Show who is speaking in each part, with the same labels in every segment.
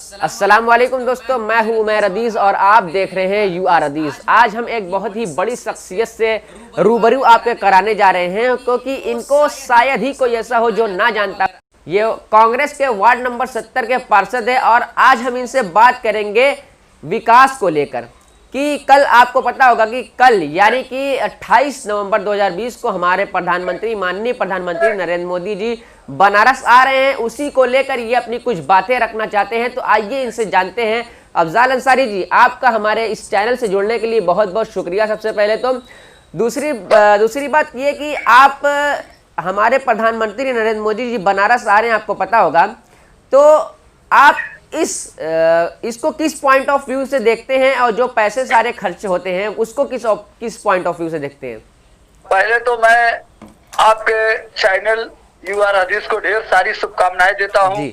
Speaker 1: अस्सलाम वालेकुम दोस्तों, मैं हूं उमैर अदीज़ और आप देख रहे हैं यू आर अदीज़। आज हम एक बहुत ही बड़ी शख्सियत से रूबरू आपके कराने जा रहे हैं, क्योंकि इनको शायद ही कोई ऐसा हो जो ना जानता। ये कांग्रेस के वार्ड नंबर 70 के पार्षद है और आज हम इनसे बात करेंगे विकास को लेकर कि कल आपको पता होगा कि कल यानी कि 28 नवंबर 2020 को हमारे प्रधानमंत्री माननीय प्रधानमंत्री नरेंद्र मोदी जी बनारस आ रहे हैं। उसी को लेकर ये अपनी कुछ बातें रखना चाहते हैं, तो आइए इनसे जानते हैं। अफजाल अंसारी जी, आपका हमारे इस चैनल से जुड़ने के लिए बहुत बहुत शुक्रिया सबसे पहले तो। दूसरी बात ये कि आप हमारे प्रधानमंत्री नरेंद्र मोदी जी बनारस आ रहे हैं, आपको पता होगा, तो आप इसको किस पॉइंट ऑफ व्यू से देखते हैं और जो पैसे सारे खर्च होते हैं उसको किस पॉइंट ऑफ व्यू से देखते हैं?
Speaker 2: पहले तो मैं आपके चैनल यू आर अदीज़ को ढेर सारी शुभकामनाएं देता हूं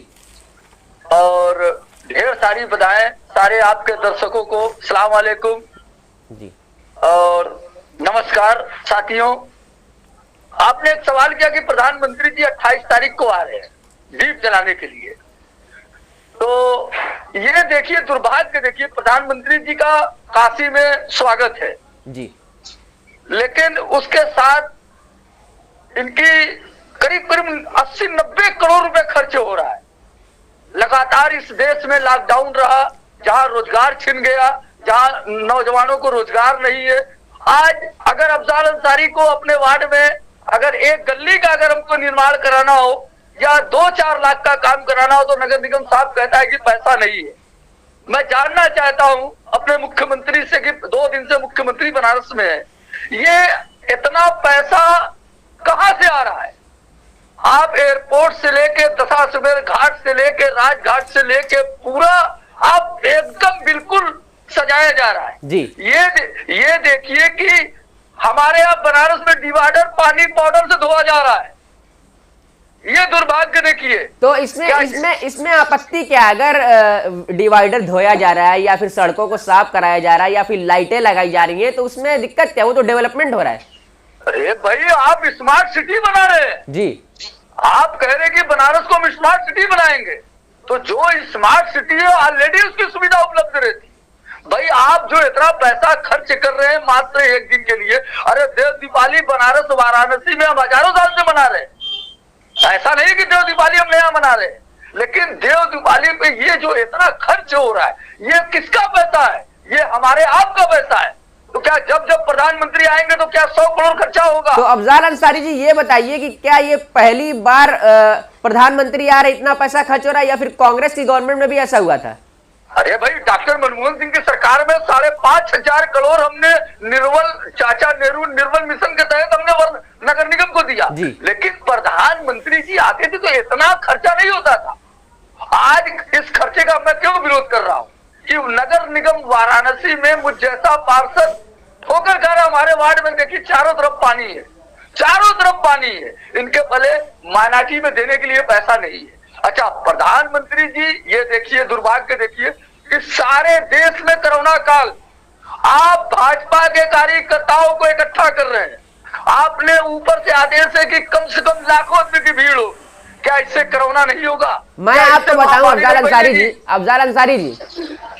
Speaker 2: और ढेर सारी बधाएं सारे आपके दर्शकों को। सलाम वालेकुम
Speaker 1: जी
Speaker 2: और नमस्कार साथियों। आपने एक सवाल किया कि प्रधानमंत्री जी 28 तारीख को आ रहे हैं दीप जलाने के लिए, तो ये देखिए दुर्भाग्य, देखिए प्रधानमंत्री जी का काशी में स्वागत है
Speaker 1: जी,
Speaker 2: लेकिन उसके साथ इनकी करीब 80-90 करोड़ रुपए खर्च हो रहा है। लगातार इस देश में लॉकडाउन रहा, जहां रोजगार छिन गया, जहां नौजवानों को रोजगार नहीं है। आज अगर अफजाल अंसारी को अपने वार्ड में अगर एक गली का अगर हमको निर्माण कराना हो या 2-4 लाख का काम कराना हो, तो नगर निगम साहब कहता है कि पैसा नहीं है। मैं जानना चाहता हूं अपने मुख्यमंत्री से कि 2 दिन से मुख्यमंत्री बनारस में है, ये इतना पैसा कहां से आ रहा है? आप एयरपोर्ट से लेके दशाश्वमेध घाट से लेके राजघाट से लेके पूरा आप एकदम बिल्कुल सजाया जा रहा है
Speaker 1: जी।
Speaker 2: ये देखिए कि हमारे यहाँ बनारस में डिवाइडर पानी पाउडर से धोआ जा रहा है। ये दुर्भाग्य देखिए।
Speaker 1: तो इसमें आपत्ति क्या है? अगर डिवाइडर धोया जा रहा है या फिर सड़कों को साफ कराया जा रहा है या फिर लाइटें लगाई जा रही हैं, तो उसमें दिक्कत क्या है? वो तो डेवलपमेंट हो रहा है।
Speaker 2: अरे भाई, आप स्मार्ट सिटी बना रहे हैं
Speaker 1: जी,
Speaker 2: आप कह रहे हैं कि बनारस को हम स्मार्ट सिटी बनाएंगे, तो जो स्मार्ट सिटी है ऑलरेडी उसकी सुविधा उपलब्ध रहती। भाई, आप जो इतना पैसा खर्च कर रहे हैं मात्र एक दिन के लिए, अरे देव दीपावली बनारस वाराणसी में हम हजारों साल से मना रहे हैं। ऐसा नहीं कि देव दिवाली हम नया मना रहे हैं, लेकिन देव दिवाली पे ये जो इतना खर्च हो रहा है, ये किसका पैसा है? ये हमारे आपका पैसा है। तो क्या जब प्रधानमंत्री आएंगे तो क्या 100 करोड़ खर्चा होगा?
Speaker 1: तो अफजाल अंसारी जी ये बताइए कि क्या ये पहली बार प्रधानमंत्री आ रहे इतना पैसा खर्च हो रहा है या फिर कांग्रेस की गवर्नमेंट में भी ऐसा हुआ था?
Speaker 2: अरे भाई, डॉक्टर मनमोहन सिंह की सरकार में 5,500 करोड़ हमने चाचा नेहरू निर्मल मिशन के तहत हमने नगर निगम को दिया, लेकिन प्रधानमंत्री जी आते थे तो इतना खर्चा नहीं होता था। आज इस खर्चे का मैं क्यों विरोध कर रहा हूँ कि नगर निगम वाराणसी में मुझ जैसा पार्षद ठोकर खा रहा। हमारे वार्ड में देखिए चारों तरफ पानी है, चारों तरफ पानी है। इनके भले माइनॉरिटी में देने के लिए पैसा नहीं है। अच्छा, प्रधानमंत्री जी ये देखिए दुर्भाग्य देखिए कि सारे देश में कोरोना काल आप भाजपा के कार्यकर्ताओं को इकट्ठा कर रहे हैं। आपने ऊपर से आदेश है कि कम से कम लाखों आदमी की भीड़ हो। क्या इससे कोरोना नहीं होगा?
Speaker 1: मैं आपको बताऊं अफजाल अंसारी जी,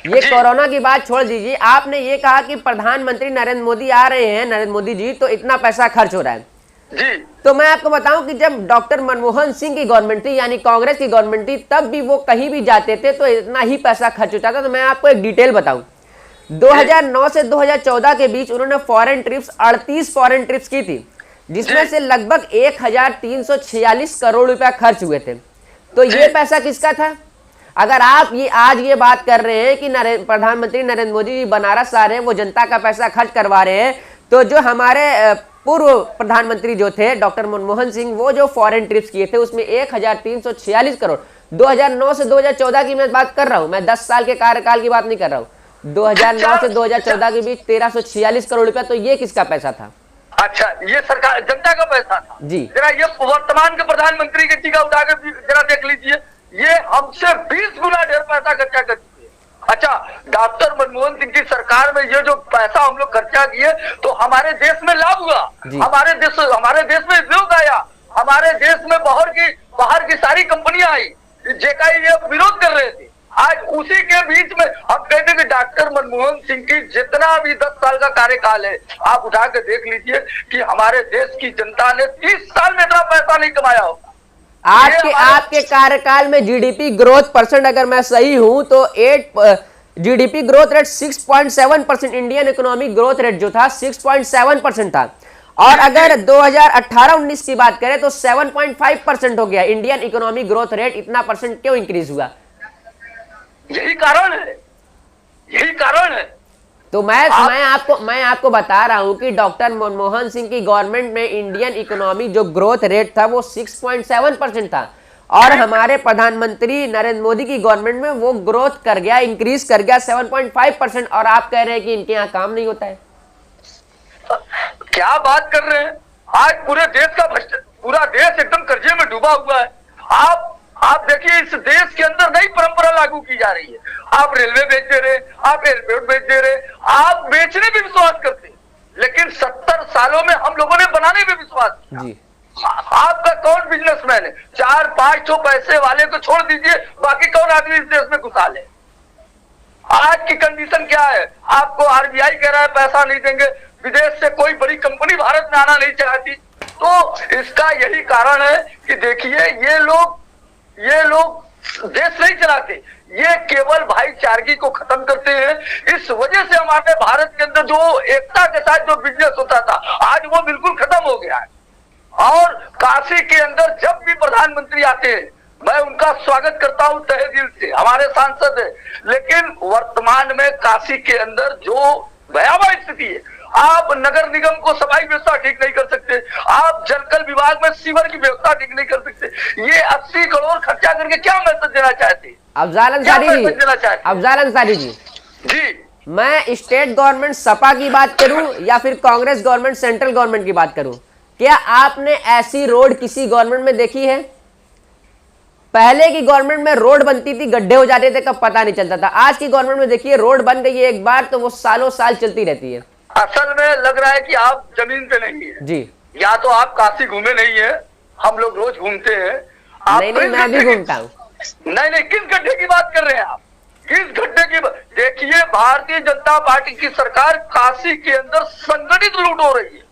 Speaker 1: ये कोरोना की बात छोड़ दीजिए। आपने ये कहा कि प्रधानमंत्री नरेंद्र मोदी आ रहे हैं, नरेंद्र मोदी जी, तो इतना पैसा खर्च हो रहा है
Speaker 2: जी।
Speaker 1: तो मैं आपको बताऊं कि जब डॉक्टर मनमोहन सिंह की गवर्नमेंट थी यानी कांग्रेस की गवर्नमेंट थी, तब भी वो कहीं भी जाते थे तो इतना ही पैसा खर्च होता था। तो मैं आपको एक डिटेल बताऊं, 2009 से 2014 के बीच उन्होंने फॉरेन ट्रिप्स 38 फॉरेन ट्रिप्स की थी, जिसमें से लगभग 1346 करोड़ रुपया खर्च हुए थे। तो ये पैसा किसका था? अगर आप आज ये बात कर रहे हैं कि प्रधानमंत्री नरेंद्र मोदी जी बनारस आ रहे हैं, वो जनता का पैसा खर्च करवा रहे हैं, तो जो हमारे पूर्व प्रधानमंत्री जो थे डॉक्टर मनमोहन सिंह, वो जो फॉरेन ट्रिप्स किए थे उसमें 1346 करोड़, 2009 से 2014 की मैं बात कर रहा हूं, मैं 10 साल के कार्यकाल की बात नहीं कर रहा हूं। 2009 से 2014 के बीच 1346 करोड़ रुपया, तो ये किसका पैसा था?
Speaker 2: अच्छा, ये सरकार जनता का पैसा था
Speaker 1: जी।
Speaker 2: जरा ये वर्तमान के प्रधानमंत्री के टीका उठा के जरा देख लीजिए, ये हमसे 20 गुना ढेर पैसा खर्चा कर चुके हैं। अच्छा, डॉक्टर मनमोहन सिंह की सरकार में ये जो पैसा हम लोग खर्चा किए तो हमारे देश में लाभ हुआ, हमारे देश में उद्योग आया, हमारे देश में बाहर की सारी कंपनियां आई, जेका ये विरोध कर रहे थे। आज उसी के बीच में हम कहते हैं कि डॉक्टर मनमोहन सिंह की जितना भी 10 साल का कार्यकाल है, आप उठा के देख लीजिए कि हमारे देश की जनता ने 30 साल में इतना पैसा नहीं कमाया होगा।
Speaker 1: आपके कार्यकाल में जीडीपी ग्रोथ परसेंट, अगर मैं सही हूं तो 8 GDP growth rate 6.7%, Indian economic growth rate जो था 6.7% था। और अगर 2018-19 की बात करें तो 7.5% हो गया। इंडियन इकोनॉमिक ग्रोथ रेट इतना परसेंट क्यों इंक्रीज हुआ?
Speaker 2: यही कारण है, यही कारण है।
Speaker 1: तो मैं आपको बता रहा हूं कि डॉक्टर मनमोहन सिंह की गवर्नमेंट में इंडियन इकोनॉमी जो ग्रोथ रेट था वो 6.7% था, और हमारे प्रधानमंत्री नरेंद्र मोदी की गवर्नमेंट में वो ग्रोथ कर गया, इंक्रीज कर गया 7.5%, और आप कह रहे हैं कि इनके यहाँ काम नहीं होता है।
Speaker 2: क्या बात कर रहे हैं? आज पूरे देश का पूरा देश एकदम कर्जे में डूबा हुआ है। आप देखिए, इस देश के अंदर नई परंपरा लागू की जा रही है। आप रेलवे बेच दे रहे, आप एयरपोर्ट बेच दे रहे, आप बेचने पे विश्वास करते हैं, लेकिन 70 सालों में हम लोगों ने बनाने पे विश्वास किया जी। आपका कौन बिजनेसमैन है? 4-5 पैसे वाले को छोड़ दीजिए, बाकी कौन आदमी इस देश में खुशहाल है? आज की कंडीशन क्या है? आपको आरबीआई कह रहा है पैसा नहीं देंगे, विदेश से कोई बड़ी कंपनी भारत में आना नहीं चाहती। तो इसका यही कारण है कि देखिए, ये लोग देश नहीं चलाते, ये केवल भाईचारगी को खत्म करते हैं। इस वजह से हमारे भारत के अंदर जो एकता के साथ जो बिजनेस होता था, आज वो बिल्कुल खत्म हो गया है। और काशी के अंदर जब भी प्रधानमंत्री आते हैं, मैं उनका स्वागत करता हूं तहे दिल से, हमारे सांसद है। लेकिन वर्तमान में काशी के अंदर जो भयावह स्थिति है, आप नगर निगम को सफाई व्यवस्था ठीक नहीं कर सकते, आप जलकल विभाग में सीवर की व्यवस्था ठीक नहीं कर सकते। ये 80 करोड़ खर्चा करके क्या मैसेज देना चाहते हैं?
Speaker 1: अफजाल अंसारी जी
Speaker 2: जी,
Speaker 1: मैं स्टेट गवर्नमेंट सपा की बात करूं या फिर कांग्रेस गवर्नमेंट सेंट्रल गवर्नमेंट की बात करूं, क्या आपने ऐसी रोड किसी गवर्नमेंट में देखी है? पहले की गवर्नमेंट में रोड बनती थी, गड्ढे हो जाते थे, कब पता नहीं चलता था। आज की गवर्नमेंट में देखिए, रोड बन गई है एक बार तो वो सालों साल चलती रहती है।
Speaker 2: असल में लग रहा है कि आप जमीन पे नहीं है
Speaker 1: जी,
Speaker 2: या तो आप काशी घूमे नहीं है, हम लोग रोज घूमते हैं।
Speaker 1: नहीं, मैं भी घूमता हूँ।
Speaker 2: नहीं, किस गड्ढे की बात कर रहे हैं आप? किस गड्ढे की? देखिए, भारतीय जनता पार्टी की सरकार काशी के अंदर संगठित लूट हो रही है,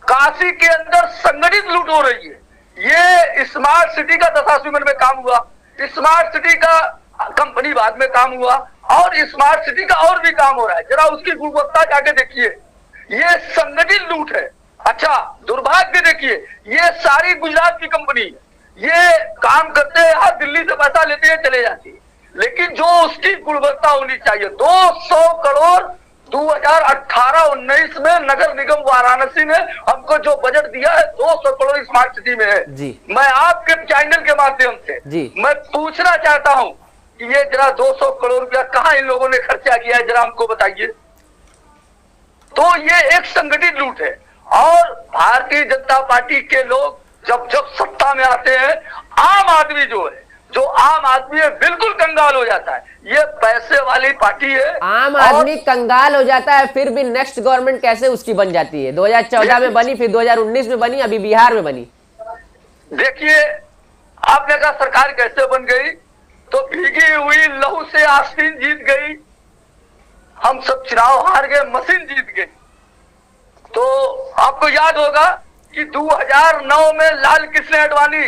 Speaker 2: काशी के अंदर संगठित लूट हो रही है। ये स्मार्ट सिटी का दशाश्वमेध में काम हुआ, स्मार्ट सिटी का कंपनी बाद में काम हुआ, और स्मार्ट सिटी का और भी काम हो रहा है। जरा उसकी गुणवत्ता जाके देखिए, ये संगठित लूट है। अच्छा, दुर्भाग्य देखिए, ये सारी गुजरात की कंपनी है, ये काम करते हैं, दिल्ली से पैसा लेते हैं, चले जाती है। लेकिन जो उसकी गुणवत्ता होनी चाहिए, 200 करोड़ 2018-19 में नगर निगम वाराणसी ने हमको जो बजट दिया है, 200 करोड़ स्मार्ट सिटी में है
Speaker 1: जी।
Speaker 2: मैं आपके चैनल के माध्यम से
Speaker 1: जी
Speaker 2: मैं पूछना चाहता हूं कि ये जरा 200 करोड़ रुपया कहां इन लोगों ने खर्चा किया है, जरा हमको बताइए। तो ये एक संगठित लूट है। और भारतीय जनता पार्टी के लोग जब सत्ता में आते हैं, आम आदमी जो आम आदमी है बिल्कुल कंगाल हो जाता है। ये पैसे वाली पार्टी है,
Speaker 1: आम आदमी कंगाल हो जाता है, फिर भी नेक्स्ट गवर्नमेंट कैसे उसकी बन जाती है? 2014 में बनी, फिर 2019 में बनी, अभी बिहार में बनी।
Speaker 2: देखिए, आपने कहा सरकार कैसे बन गई, तो भीगी हुई लहू से आस्तीन जीत गई। हम सब चुनाव हार गए, मशीन जीत गई। तो आपको याद होगा कि 2009 में लाल कृष्ण आडवाणी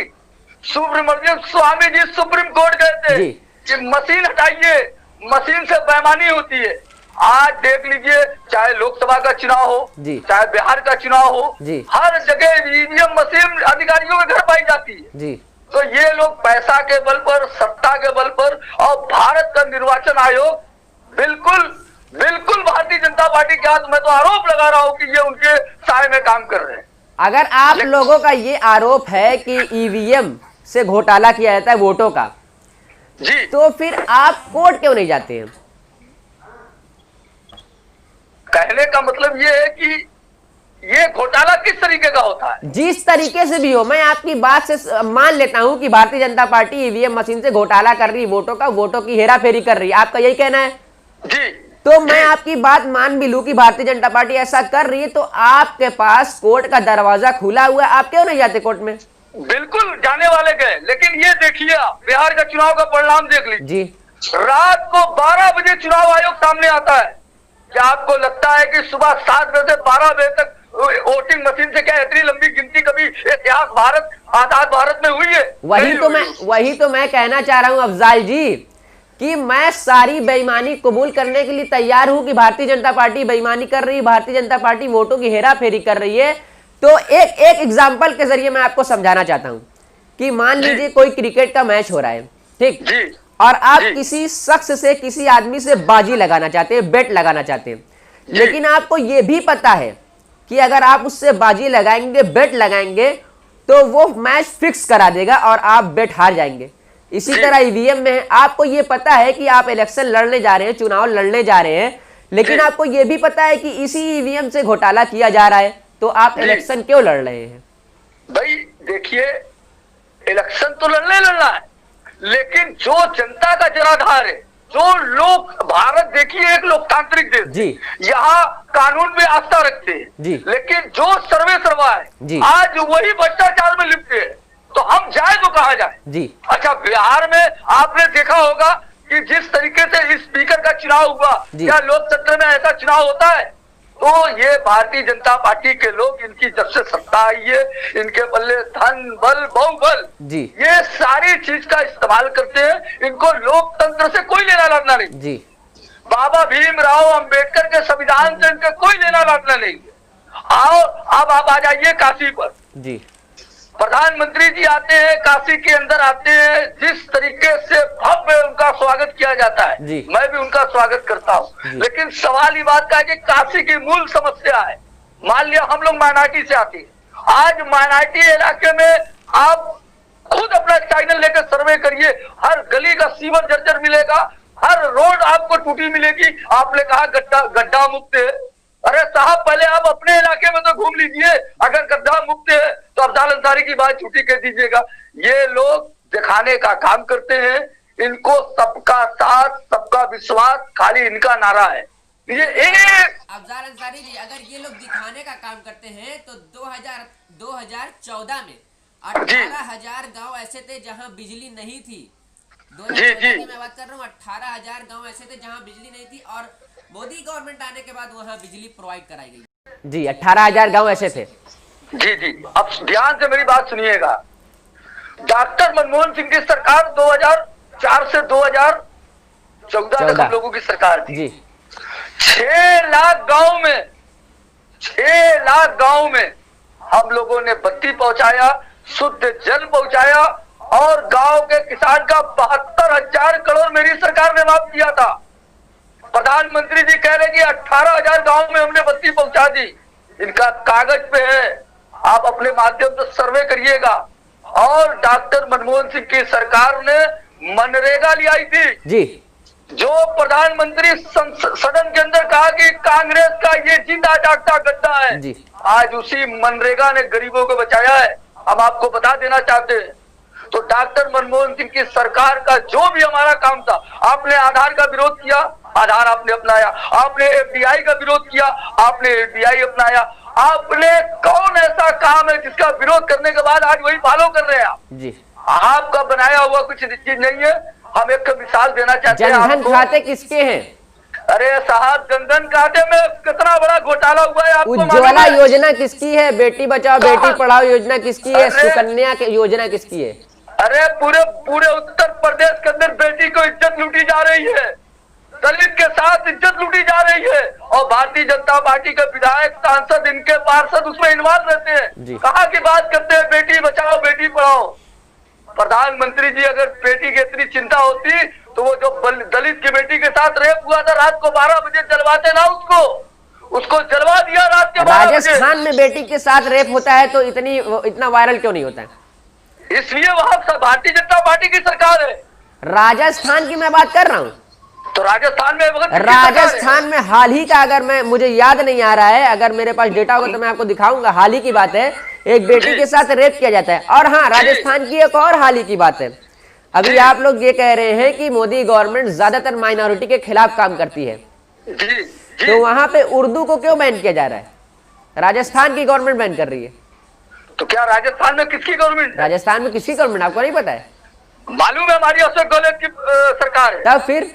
Speaker 2: सुब्रमण्यम स्वामी जी सुप्रीम कोर्ट गए थे कि मशीन हटाइए, मशीन से बेईमानी होती है। आज देख लीजिए, चाहे लोकसभा का चुनाव हो, चाहे बिहार का चुनाव हो, हर जगह ईवीएम मशीन अधिकारियों के घर पाई जाती है जी। तो ये लोग पैसा के बल पर, सत्ता के बल पर, और भारत का निर्वाचन आयोग बिल्कुल भारतीय जनता पार्टी के हाथ में, तो आरोप लगा रहा हूं कि ये उनके साए में काम कर रहे हैं।
Speaker 1: अगर आप लोगों का ये आरोप है कि ईवीएम से घोटाला किया जाता है वोटों का
Speaker 2: जी,
Speaker 1: तो फिर आप कोर्ट क्यों नहीं जाते हैं?
Speaker 2: कहने का मतलब ये है कि ये घोटाला किस तरीके का होता है?
Speaker 1: जिस तरीके से भी हो, मैं आपकी बात से मान लेता हूं कि Bharatiya Janata party EVM machine से घोटाला कर रही है, वोटों की हेराफेरी कर रही है, आपका यही कहना है
Speaker 2: जी।
Speaker 1: तो मैं आपकी बात मान भी लूं कि भारतीय जनता पार्टी ऐसा कर रही है, तो आपके पास कोर्ट का दरवाजा खुला हुआ है, आप क्यों नहीं जाते कोर्ट में?
Speaker 2: बिल्कुल जाने वाले गए, लेकिन ये देखिए, बिहार का चुनाव का परिणाम देख लीजिए। रात को 12 बजे चुनाव आयोग सामने आता है। क्या आपको लगता है कि सुबह 7 बजे से 12 बजे तक वोटिंग मशीन से क्या इतनी लंबी गिनती कभी इतिहास भारत आजाद भारत में हुई है?
Speaker 1: वही तो मैं कहना चाह रहा हूं अफजाल जी कि मैं सारी बेईमानी कबूल करने के लिए तैयार हूं कि भारतीय जनता पार्टी बेईमानी कर रही है, भारतीय जनता पार्टी वोटों की हेरा फेरी कर रही है। तो एक एग्जाम्पल के जरिए मैं आपको समझाना चाहता हूं कि मान लीजिए कोई क्रिकेट का मैच हो रहा है, ठीक, और आप किसी शख्स से, किसी आदमी से बाजी लगाना चाहते हैं, बेट लगाना चाहते हैं, लेकिन आपको यह भी पता है कि अगर आप उससे बाजी लगाएंगे, बेट लगाएंगे, तो वो मैच फिक्स करा देगा और आप बेट हार जाएंगे। इसी तरह ईवीएम में है, आपको यह पता है कि आप इलेक्शन लड़ने जा रहे हैं, चुनाव लड़ने जा रहे हैं, लेकिन आपको यह भी पता है कि इसी ईवीएम से घोटाला किया जा रहा है, तो आप इलेक्शन क्यों लड़ रहे हैं?
Speaker 2: भाई देखिए, इलेक्शन तो लड़ना है, लेकिन जो जनता का जनाधार है, जो लोग, भारत देखिए एक लोकतांत्रिक देश जी, यहाँ कानून में आस्था रखते हैं जी, लेकिन जो सर्वे सर्वा है आज वही भ्रष्टाचार में लिप्त है, तो हम जाए तो कहा जाए जी। अच्छा, बिहार में आपने देखा होगा कि जिस तरीके से स्पीकर का चुनाव हुआ, क्या लोकतंत्र में ऐसा चुनाव होता है? तो ये भारतीय जनता पार्टी के लोग, इनकी जब से सत्ता आई है, इनके बल्ले धन बल बहुबल जी, ये सारी चीज का इस्तेमाल करते हैं। इनको लोकतंत्र से कोई लेना लाना नहीं जी। बाबा भीमराव अंबेडकर के संविधान से इनके कोई लेना लाना नहीं। आओ अब आप आ जाइए काशी पर जी। प्रधानमंत्री जी आते हैं, काशी के अंदर आते हैं, जिस तरीके से भव्य उनका स्वागत किया जाता है, मैं भी उनका स्वागत करता हूँ, लेकिन सवाल ये बात का है कि काशी की मूल समस्या है। मान लिया हम लोग माइनॉरिटी से आते हैं, आज माइनॉरिटी इलाके में आप खुद अपना चैनल लेकर सर्वे करिए, हर गली का सीवर जर्जर मिलेगा, हर रोड आपको टूटी मिलेगी। आपने कहा गड्ढा मुक्त है, अरे साहब पहले आप अपने इलाके में तो घूम लीजिए, अगर गड्ढा मुक्त है तो अफजाल अंसारी की बात छुट्टी कह दीजिएगा। ये लोग दिखाने का काम करते हैं, इनको सबका साथ सबका विश्वास खाली इनका नारा है। ये
Speaker 1: अफजाल अंसारी जी, अगर ये लोग दिखाने का काम करते हैं तो 2014 में 18,000 गांव ऐसे थे जहां बिजली नहीं थी। 2014 की मैं बात कर रहा हूँ, 18,000 गांव ऐसे थे जहां बिजली नहीं थी, और मोदी गवर्नमेंट आने के बाद वहां बिजली प्रोवाइड कराई गई जी। 18,000 गांव ऐसे थे
Speaker 2: जी जी। अब ध्यान से मेरी बात सुनिएगा, डॉक्टर मनमोहन सिंह की सरकार 2004 से 2014 तक हम लोगों की सरकार थी जी। 6 लाख गांव में हम लोगों ने बत्ती पहुंचाया, शुद्ध जल पहुंचाया, और गांव के किसान का 72,000 करोड़ मेरी सरकार ने माफ किया था। प्रधानमंत्री जी कह रहे कि 18,000 गांव में हमने बत्ती पहुंचा दी, इनका कागज पे है, आप अपने माध्यम से सर्वे करिएगा। और डॉक्टर मनमोहन सिंह की सरकार ने मनरेगा ले आई थी जी, जो प्रधानमंत्री सदन के अंदर कहा कि कांग्रेस का ये जिंदा जागता गड्ढा है जी। आज उसी मनरेगा ने गरीबों को बचाया है, हम आपको बता देना चाहते हैं। तो डॉक्टर मनमोहन सिंह की सरकार का जो भी हमारा काम था, आपने आधार का विरोध किया, आधार आपने अपनाया, आपने एफडीआई का विरोध किया, आपने एफडीआई अपनाया, आपने कौन ऐसा काम है जिसका विरोध करने के बाद आज वही फॉलो कर रहे हैं आप जी। आपका बनाया हुआ कुछ चीज नहीं है। हम एक मिसाल देना चाहते हैं।
Speaker 1: जनधन खाते किसके हैं?
Speaker 2: अरे साहब, जनधन खाते में कितना बड़ा घोटाला हुआ है आपको?
Speaker 1: उज्ज्वला योजना किसकी है? बेटी बचाओ बेटी पढ़ाओ योजना किसकी है? सुकन्या योजना किसकी है?
Speaker 2: अरे पूरे उत्तर प्रदेश के अंदर बेटी को इज्जत लूटी जा रही है, दलित के साथ इज्जत लूटी जा रही है, और भारतीय जनता पार्टी के विधायक, सांसद, इनके पार्षद उसमें इन्वॉल्व रहते हैं। कहाँ की बात करते हैं? बेटी बचाओ बेटी पढ़ाओ। प्रधानमंत्री जी अगर बेटी की इतनी चिंता होती तो वो जो दलित की बेटी के साथ रेप हुआ था, रात को 12 बजे जलवाते ना, उसको जलवा दिया रात के 12 बजे।
Speaker 1: राजस्थान में बेटी के साथ रेप होता है तो इतना वायरल क्यों नहीं होता है?
Speaker 2: इसलिए वहां भारतीय जनता पार्टी की सरकार है।
Speaker 1: राजस्थान की मैं बात कर रहा हूँ,
Speaker 2: तो
Speaker 1: राजस्थान में हाल ही का, अगर मुझे याद नहीं आ रहा है, अगर मेरे पास डेटा होगा तो मैं आपको दिखाऊंगा, हाल ही की बात है, एक बेटी के साथ रेप किया जाता है। और हाँ, राजस्थान की एक और हाल ही की बात है, अभी आप लोग ये कह रहे हैं कि मोदी गवर्नमेंट ज्यादातर माइनॉरिटी के खिलाफ काम करती है, तो वहां पे उर्दू को क्यों बैन किया जा रहा है? राजस्थान की गवर्नमेंट बैन कर रही है।
Speaker 2: तो क्या राजस्थान में किसकी गवर्नमेंट?
Speaker 1: राजस्थान में किसकी गवर्नमेंट आपको नहीं पता है?
Speaker 2: मालूम है हमारी अशोक गहलोत की सरकार है,
Speaker 1: तब फिर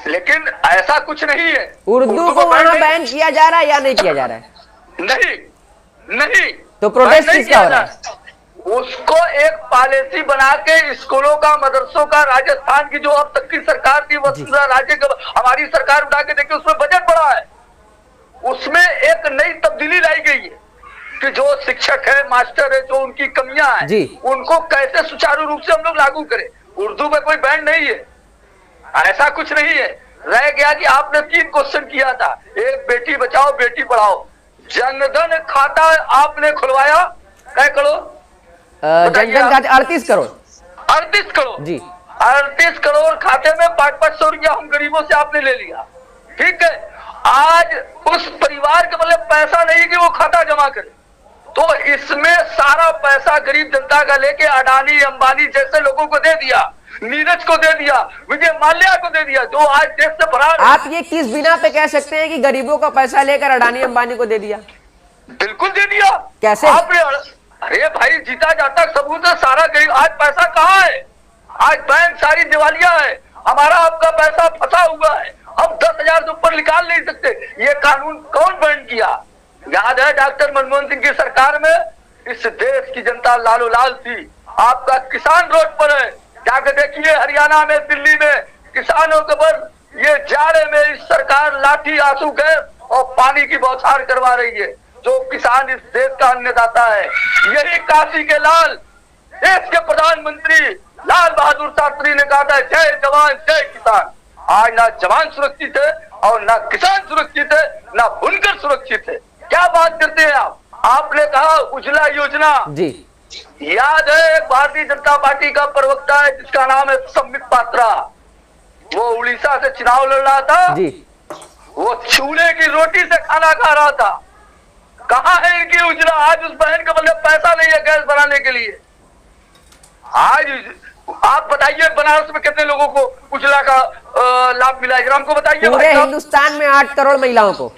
Speaker 2: लेकिन ऐसा कुछ नहीं है।
Speaker 1: उर्दू को वहां बैन किया जा रहा है या नहीं किया जा रहा है?
Speaker 2: नहीं नहीं,
Speaker 1: तो प्रोटेस्ट
Speaker 2: नहीं
Speaker 1: किसका हो रहा है?
Speaker 2: उसको एक पॉलिसी बना के स्कूलों का, मदरसों का, राजस्थान की जो अब तक की सरकार थी वसुंधरा राजे का, हमारी सरकार उठा के देखिए उसमें बजट बढ़ा है, उसमें एक नई तब्दीली लाई गई है कि जो शिक्षक है, मास्टर है, जो उनकी कमियां हैं उनको कैसे सुचारू रूप से हम लोग लागू करें। उर्दू में कोई बैन नहीं है, ऐसा कुछ नहीं है। रह गया कि आपने 3 क्वेश्चन किया था, एक बेटी बचाओ बेटी पढ़ाओ, जनधन खाता आपने खुलवाया क्या करो?
Speaker 1: जनधन खाते 38 करोड़
Speaker 2: 38 करोड़
Speaker 1: जी,
Speaker 2: 38 करोड़ खाते में 500 रुपया हम गरीबों से आपने ले लिया। ठीक है, आज उस परिवार के मतलब पैसा नहीं कि वो खाता जमा करे, तो इसमें सारा पैसा गरीब जनता का लेके अडानी अंबानी जैसे लोगों को दे दिया, नीरज को दे दिया, विजय माल्या को दे दिया, जो आज देश से फरार।
Speaker 1: आप ये किस बिना पे कह सकते हैं कि गरीबों का पैसा लेकर अडानी अंबानी को दे दिया?
Speaker 2: बिल्कुल दे दिया।
Speaker 1: कैसे?
Speaker 2: आपने, अरे भाई जीता जाता सबूत है, सारा गरीब। आज पैसा कहाँ है? आज बैंक सारी दिवालिया है, हमारा आपका पैसा फंसा हुआ है, हम 10,000 से ऊपर निकाल नहीं सकते। ये कानून कौन बैन किया? याद है डॉक्टर मनमोहन सिंह की सरकार में इस देश की जनता लालो लाल थी। आपका किसान रोड पर है, जाकर देखिए हरियाणा में, दिल्ली में किसानों के पर ये जाड़े में इस सरकार लाठी, आंसू गैस और पानी की बौछार करवा रही है। जो किसान इस देश का अन्नदाता है, यही काशी के लाल, देश के प्रधानमंत्री लाल बहादुर शास्त्री ने कहा था, जय जवान जय किसान। आज ना जवान सुरक्षित है और ना किसान सुरक्षित है, ना बुनकर सुरक्षित है। क्या बात करते हैं आप? आपने कहा उज्ज्वला योजना
Speaker 1: जी,
Speaker 2: याद है एक भारतीय जनता पार्टी का प्रवक्ता है जिसका नाम है संबित पात्रा, वो उड़ीसा से चुनाव लड़ रहा था
Speaker 1: जी,
Speaker 2: वो चूल्हे की रोटी से खाना खा रहा था। कहाँ है इनकी उज्ज्वला? आज उस बहन का मतलब पैसा नहीं है गैस बनाने के लिए। आज आप बताइए बनारस में कितने लोगों को उज्ज्वला का लाभ मिला है, हमको बताइए।
Speaker 1: पूरे हिंदुस्तान में 8 करोड़ महिलाओं को।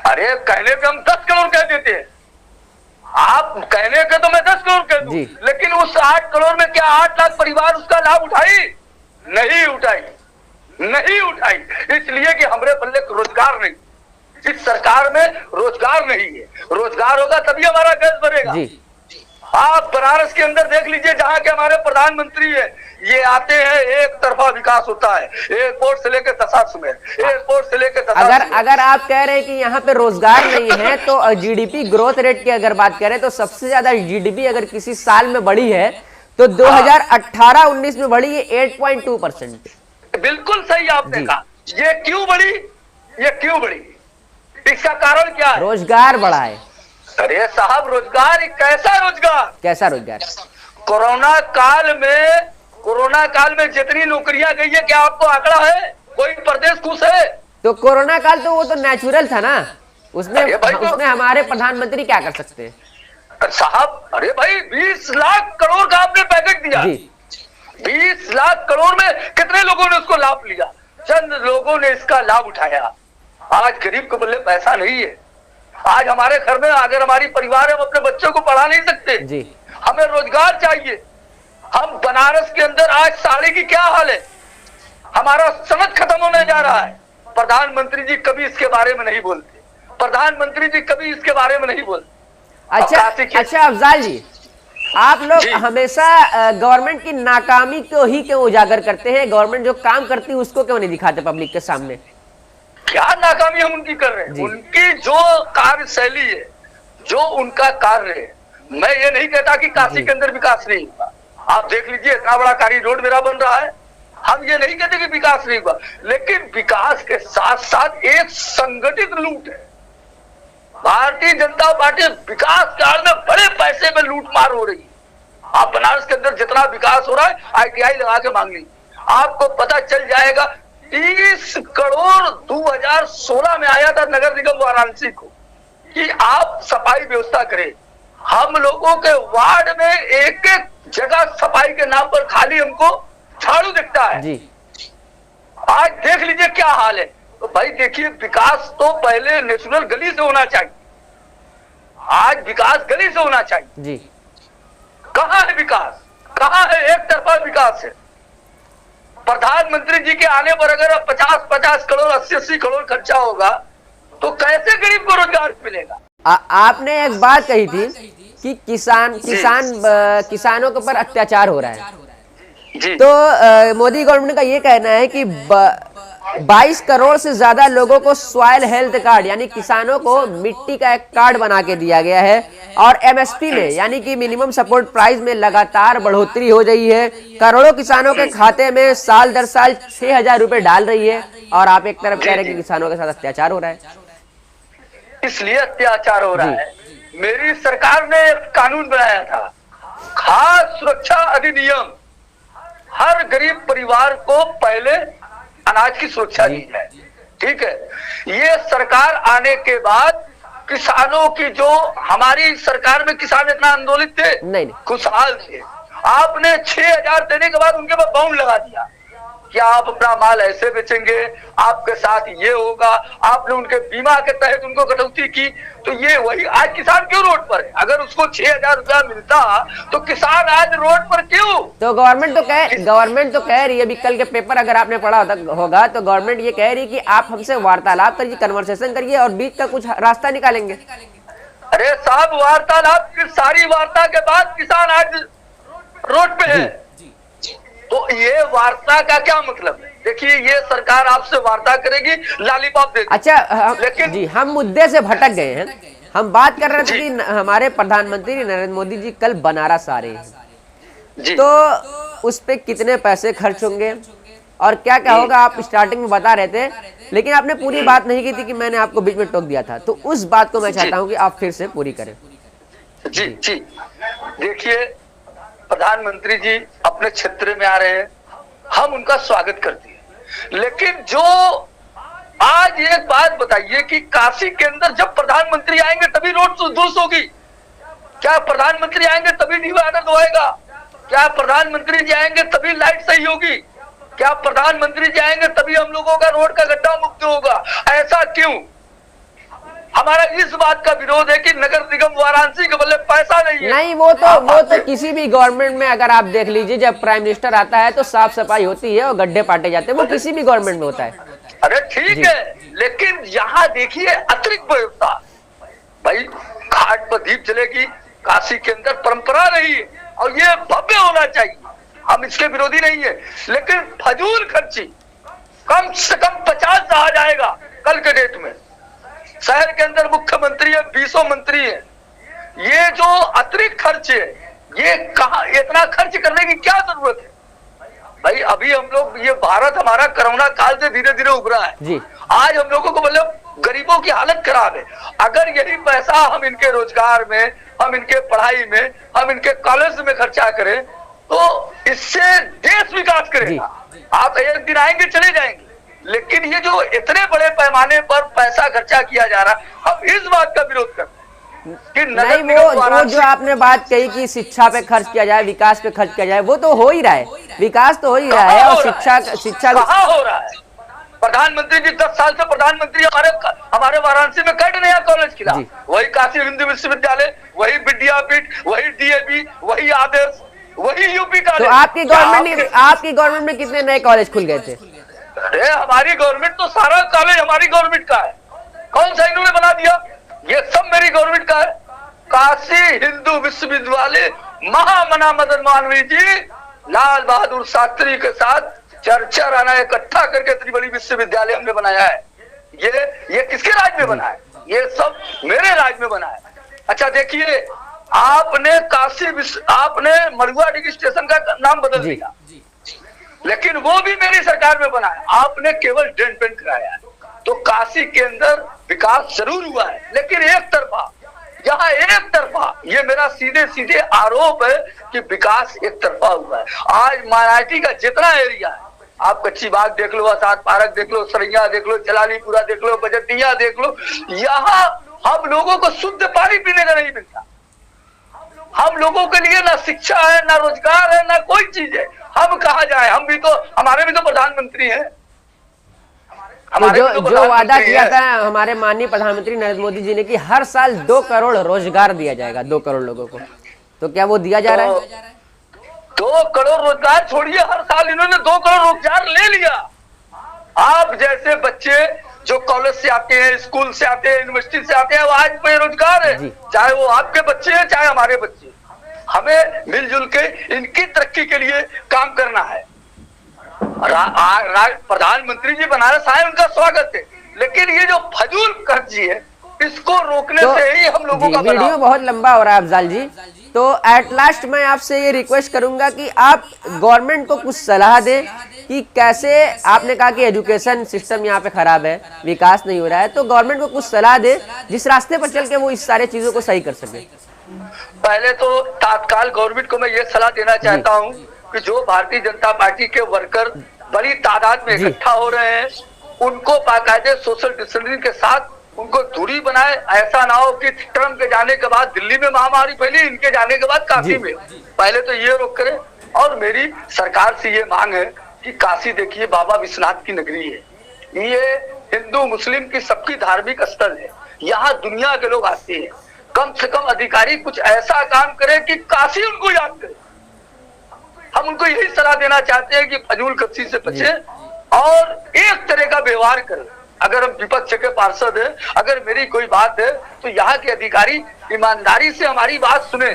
Speaker 2: अरे कहने पे हम 10 करोड़ कह देते हैं, आप कहने के तो मैं 10 करोड़ कह दूं, लेकिन उस 8 करोड़ में क्या 8 लाख परिवार उसका लाभ उठाई? नहीं उठाई, नहीं उठाई। इसलिए कि हमारे पल्ले रोजगार नहीं, इस सरकार में रोजगार नहीं है। रोजगार होगा तभी हमारा गैस भरेगा। आप बनारस के अंदर देख लीजिए, जहाँ के हमारे प्रधानमंत्री है, ये आते हैं एक तरफा विकास होता है, एयरपोर्ट से लेकर दशाश्वमेध, एयरपोर्ट से लेकर
Speaker 1: अगर आप कह रहे हैं कि यहाँ पे रोजगार नहीं है, तो जीडीपी ग्रोथ रेट की अगर बात करें तो सबसे ज्यादा जीडीपी अगर किसी साल में बढ़ी है तो 2018-19 में बढ़ी है 8.2%।
Speaker 2: बिल्कुल सही आपने कहा। ये क्यों बढ़ी? ये क्यों बढ़ी? इसका कारण क्या है?
Speaker 1: रोजगार बढ़ा है।
Speaker 2: अरे साहब, रोजगार कैसा रोजगार?
Speaker 1: कैसा रोजगार?
Speaker 2: कोरोना काल में जितनी नौकरियां गई है, क्या आपको आंकड़ा है? कोई प्रदेश खुश है?
Speaker 1: तो कोरोना काल तो वो तो नेचुरल था ना, उसमें हमारे प्रधानमंत्री क्या कर सकते हैं
Speaker 2: साहब? अरे भाई 20 लाख करोड़ का आपने पैकेज दिया, 20 लाख करोड़ में कितने लोगों ने उसको लाभ लिया? चंद लोगों ने इसका लाभ उठाया। आज गरीब को बल्ले पैसा नहीं है। आज हमारे घर में अगर हमारी परिवार है, हम अपने बच्चों को पढ़ा नहीं सकते जी। हमें रोजगार चाहिए। हम बनारस के अंदर आज साड़ी की क्या हाल है? हमारा सनद खत्म होने जा रहा है। प्रधानमंत्री जी कभी इसके बारे में नहीं बोलते, प्रधानमंत्री जी कभी इसके बारे में नहीं बोलते।
Speaker 1: अच्छा अफजाल जी, आप लोग हमेशा गवर्नमेंट की नाकामी को ही क्यों उजागर करते हैं? गवर्नमेंट जो काम करती है उसको क्यों नहीं दिखाते पब्लिक के सामने?
Speaker 2: क्या नाकामी हम उनकी कर रहे हैं? उनकी जो कार्यशैली है, जो उनका कार्य है, मैं ये नहीं कहता कि काशी के अंदर विकास नहीं हुआ। आप देख लीजिए, इतना बड़ा कार्य रोड मेरा बन रहा है। हम ये नहीं कहते कि विकास नहीं हुआ, लेकिन विकास के साथ साथ एक संगठित लूट है। भारतीय जनता पार्टी विकास के आड़ में बड़े पैसे में लूट मार हो रही है। आप बनारस के अंदर जितना विकास हो रहा है, ITI लगा के मांग लीजिए, आपको पता चल जाएगा। 30 करोड़ 2016 में आया था नगर निगम वाराणसी को कि आप सफाई व्यवस्था करें। हम लोगों के वार्ड में एक एक जगह सफाई के नाम पर खाली हमको झाड़ू दिखता है जी। आज देख लीजिए क्या हाल है। तो भाई देखिए, विकास तो पहले नेशनल गली से होना चाहिए, आज विकास गली से होना चाहिए जी। कहाँ है विकास? कहाँ है? एक तरफा विकास है। प्रधानमंत्री जी के आने पर अगर 50-50 करोड़ 80-80 करोड़ खर्चा होगा तो कैसे गरीब को रोजगार मिलेगा?
Speaker 1: आपने एक बात कही थी कि किसानों के ऊपर अत्याचार हो रहा है
Speaker 2: जी।
Speaker 1: तो मोदी गवर्नमेंट का ये कहना है कि 22 करोड़ से ज्यादा लोगों को सॉइल हेल्थ कार्ड यानी किसानों को मिट्टी का एक कार्ड बना के दिया गया है और एमएसपी में यानी कि मिनिमम सपोर्ट प्राइस में लगातार बढ़ोतरी हो रही है। करोड़ों किसानों के खाते में साल दर साल 6,000 रुपए डाल रही है और आप एक तरफ कह रहे हैं कि किसानों के साथ अत्याचार हो रहा है।
Speaker 2: इसलिए अत्याचार हो रहा है। मेरी सरकार ने एक कानून बनाया था, खाद्य सुरक्षा अधिनियम, हर गरीब परिवार को पहले अनाज की सुरक्षा दी जाए। ठीक है, ये सरकार आने के बाद किसानों की जो हमारी सरकार में किसान इतना आंदोलित थे,
Speaker 1: नहीं
Speaker 2: खुशहाल थे, आपने 6,000 देने के बाद उनके पास बाउंड लगा दिया कि आप अपना माल ऐसे बेचेंगे, आपके साथ ये होगा। आपने उनके बीमा के तहत उनको कटौती की, तो ये वही आज किसान क्यों रोड पर है? अगर उसको 6,000 रुपया मिलता तो किसान आज रोड पर क्यों?
Speaker 1: तो गवर्नमेंट तो कह रही है, अभी कल के पेपर अगर आपने पढ़ा होगा तो गवर्नमेंट ये कह रही है कि आप हमसे वार्तालाप करिए, कन्वर्सेशन करिए और बीच का कुछ रास्ता निकालेंगे।
Speaker 2: अरे साहब, वार्तालाप की सारी वार्ता के बाद किसान आज रोड पे है, तो ये वार्ता का क्या मतलब है? देखिए, ये सरकार आपसे वार्ता करेगी, लॉलीपॉप देगी।
Speaker 1: अच्छा,
Speaker 2: लेकिन
Speaker 1: जी हम मुद्दे से भटक गए हैं। हम बात कर रहे थे कि हमारे प्रधानमंत्री नरेंद्र मोदी जी कल बनारस आ रहे हैं, तो उस पे कितने पैसे खर्च होंगे और क्या क्या होगा, आप स्टार्टिंग में बता रहे थे, लेकिन आपने पूरी बात नहीं की थी कि मैंने आपको बीच में टोक दिया था। तो उस बात को मैं चाहता हूँ कि आप फिर से पूरी करें।
Speaker 2: जी जी, देखिए, प्रधानमंत्री जी अपने क्षेत्र में आ रहे हैं, हम उनका स्वागत करते हैं, लेकिन जो आज एक बात बताइए कि काशी के अंदर जब प्रधानमंत्री आएंगे तभी रोड दुरुस्त होगी क्या? प्रधानमंत्री आएंगे तभी डिवाइडर धोएगा क्या? प्रधानमंत्री जी आएंगे तभी लाइट सही होगी क्या? प्रधानमंत्री जी आएंगे तभी हम लोगों का रोड का गड्ढा मुक्त होगा? ऐसा क्यों? हमारा इस बात का विरोध है कि नगर निगम वाराणसी के बदले पैसा नहीं है।
Speaker 1: नहीं, वो तो किसी भी गवर्नमेंट में अगर आप देख लीजिए, जब प्राइम मिनिस्टर आता है तो साफ सफाई होती है और गड्ढे पाटे जाते हैं, वो किसी भी गवर्नमेंट में होता है।
Speaker 2: अरे ठीक है, लेकिन यहाँ देखिए अतिरिक्त व्यवस्था, भाई घाट पर दीप जलेगी, काशी के अंदर परंपरा रही है और ये भव्य होना चाहिए, हम इसके विरोधी नहीं है, लेकिन फजूल खर्ची कम से कम 50 रहा जाएगा। कल के डेट में शहर के अंदर मुख्यमंत्री है, 20 मंत्री है, ये जो अतिरिक्त खर्च है, ये कहा इतना खर्च करने की क्या जरूरत है? भाई अभी हम लोग, ये भारत हमारा कोरोना काल से धीरे धीरे उभरा है जी। आज हम लोगों को मतलब गरीबों की हालत खराब है। अगर यही पैसा हम इनके रोजगार में, हम इनके पढ़ाई में, हम इनके कॉलेज में खर्चा करें तो इससे देश विकास करेगा। आप एक दिन आएंगे चले जाएंगे, लेकिन ये जो इतने बड़े पैमाने पर पैसा खर्चा किया जा रहा, हम इस बात का विरोध करते हैं कि
Speaker 1: नहीं, वो जो आपने बात कही कि शिक्षा पे खर्च किया जाए, विकास पे खर्च किया जाए, वो तो हो ही रहा है, विकास तो हो ही रहा है और शिक्षा
Speaker 2: कहाँ हो रहा है? प्रधानमंत्री जी 10 साल से प्रधानमंत्री हमारे वाराणसी में कई नया कॉलेज खुला, वही काशी हिंदू विश्वविद्यालय, वही विद्यापीठ, वही डीएवी, वही आदर्श, वही यूपी कॉलेज।
Speaker 1: तो आपकी गवर्नमेंट में कितने नए कॉलेज खुल गए थे?
Speaker 2: अरे हमारी गवर्नमेंट तो सारा कॉलेज हमारी गवर्नमेंट का है, कौन सा इन्होंने बना दिया? ये सब मेरी गवर्नमेंट का है। काशी हिंदू विश्वविद्यालय महामना मदन मालवीय जी लाल बहादुर शास्त्री के साथ चर्चा राना इकट्ठा करके इतनी बड़ी विश्वविद्यालय हमने बनाया है। ये किसके राज में बना है? ये सब मेरे राज में बना है। अच्छा देखिए, आपने मड़ुआ डिग्री स्टेशन का नाम बदल दिया, लेकिन वो भी मेरी सरकार में बना है। आपने केवल ड्रेन पेंट कराया है, तो काशी के अंदर विकास जरूर हुआ है, लेकिन एक तरफा, यहाँ एक तरफा, ये मेरा सीधे सीधे आरोप है कि विकास एक तरफा हुआ है। आज माइनॉरिटी का जितना एरिया है, आप कच्ची बाग देख लो, आसाद पार्क देख लो, सरैया देख लो, जलालीपुरा देख लो, बजटिया देख लो, यहाँ हम लोगों को शुद्ध पानी पीने का नहीं मिलता। हम लोगों के लिए ना शिक्षा है, ना रोजगार है, ना कोई चीज है। हम कहा जाए, हमारे भी तो प्रधानमंत्री हैं।
Speaker 1: जो वादा किया था हमारे माननीय प्रधानमंत्री नरेंद्र मोदी जी ने कि हर साल 2 करोड़ रोजगार दिया जाएगा 2 करोड़ लोगों को, तो क्या वो दिया जा रहा है?
Speaker 2: 2 करोड़ रोजगार छोड़िए, हर साल इन्होंने 2 करोड़ रोजगार ले लिया। आप जैसे बच्चे जो कॉलेज से आते हैं, स्कूल से आते हैं, यूनिवर्सिटी से आते हैं, वो आज बेरोजगार है, चाहे वो आपके बच्चे हैं चाहे हमारे बच्चे। हमें मिलजुल के इनकी तरक्की के लिए काम करना है। प्रधानमंत्री जी बनारस आए, उनका स्वागत है, लेकिन ये जो फजूल खर्ची है इसको रोकने से ही हम लोगों का
Speaker 1: वीडियो बहुत लंबा हो रहा है अफजाल जी, तो एट लास्ट मैं आपसे ये रिक्वेस्ट करूंगा कि आप गवर्नमेंट को कुछ सलाह दें कि कैसे, आपने कहा कि एजुकेशन सिस्टम यहाँ पे खराब है, विकास नहीं हो रहा है, तो गवर्नमेंट को कुछ सलाह दें जिस रास्ते पर चल के वो इस सारे चीजों को सही कर सके।
Speaker 2: पहले तो तात्काल गवर्नमेंट को मैं ये सलाह देना चाहता हूँ कि जो भारतीय जनता पार्टी के वर्कर बड़ी तादाद में इकट्ठा हो रहे हैं, उनको बाकायदे सोशल डिस्टेंसिंग के साथ उनको दूरी बनाए। ऐसा ना हो कि ट्रम्प के जाने के बाद दिल्ली में महामारी फैली, इनके जाने के बाद काशी में। पहले तो ये रोक करें। और मेरी सरकार से ये मांग है कि काशी देखिए बाबा विश्वनाथ की नगरी है, ये हिंदू मुस्लिम की सबकी धार्मिक स्थल है, यहाँ दुनिया के लोग आते हैं। कम से कम अधिकारी कुछ ऐसा काम करे कि काशी उनको याद करे। हम उनको यही सलाह देना चाहते हैं कि फजूल खर्ची से बचे और एक तरह का व्यवहार करें। अगर हम विपक्ष के पार्षद हैं, अगर मेरी कोई बात है तो यहाँ के अधिकारी ईमानदारी से हमारी बात सुने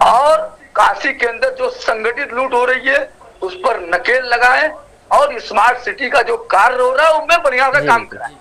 Speaker 2: और काशी के अंदर जो संगठित लूट हो रही है उस पर नकेल लगाएं और स्मार्ट सिटी का जो कार्य हो रहा है उनमें बढ़िया सा काम कराएं।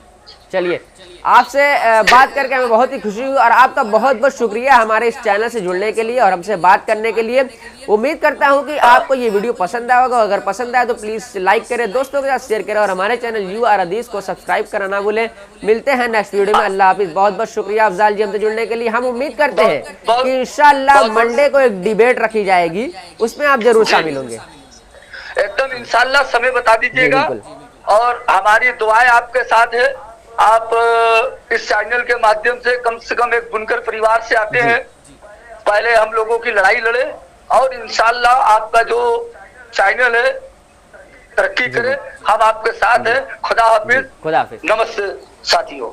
Speaker 1: चलिए, आपसे बात करके हमें बहुत ही खुशी हुई और आपका बहुत बहुत शुक्रिया हमारे इस चैनल से जुड़ने के लिए और हमसे बात करने के लिए। उम्मीद करता हूं कि आपको ये वीडियो पसंद आया होगा। अगर पसंद आया तो प्लीज लाइक करें, दोस्तों के साथ शेयर करें और हमारे चैनल यू आर हदीस को सब्सक्राइब करना ना भूलें। मिलते हैं नेक्स्ट वीडियो में। अल्लाह हाफिज। बहुत बहुत शुक्रिया अफजाल जी हमसे जुड़ने के लिए। हम उम्मीद करते हैं कि इंशाअल्लाह मंडे को एक डिबेट रखी जाएगी, उसमें आप जरूर शामिल होंगे।
Speaker 2: एकदम इंशाअल्लाह समय बता दीजिएगा और हमारी दुआएं आपके साथ है। आप इस चैनल के माध्यम से कम एक बुनकर परिवार से आते हैं, पहले हम लोगों की लड़ाई लड़े और इंशाअल्लाह आपका जो चैनल है तरक्की करे। हम आपके साथ हैं। खुदा हाफिज।
Speaker 1: खुदा हाफिज।
Speaker 2: नमस्ते साथियों।